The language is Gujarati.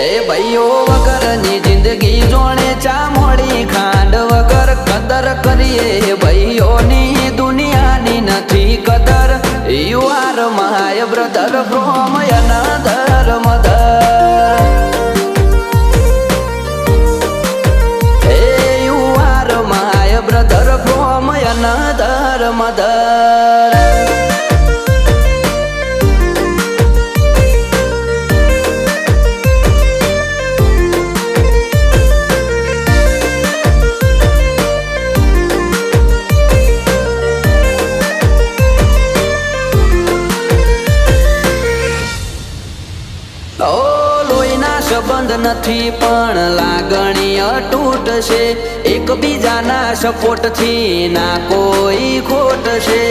એ ભાઈઓ વગરની જિંદગી જોણે ચા મોડી ખાંડ વગર કદર કરીએ ભાઈઓની દુનિયાની નથી કદર. You are my brother from another mother. A you are my brother from another mother. સંબંધ નથી પણ લાગણી અતૂટ છે. એકબીજાના સપોર્ટ થી ના કોઈ ખોટ છે.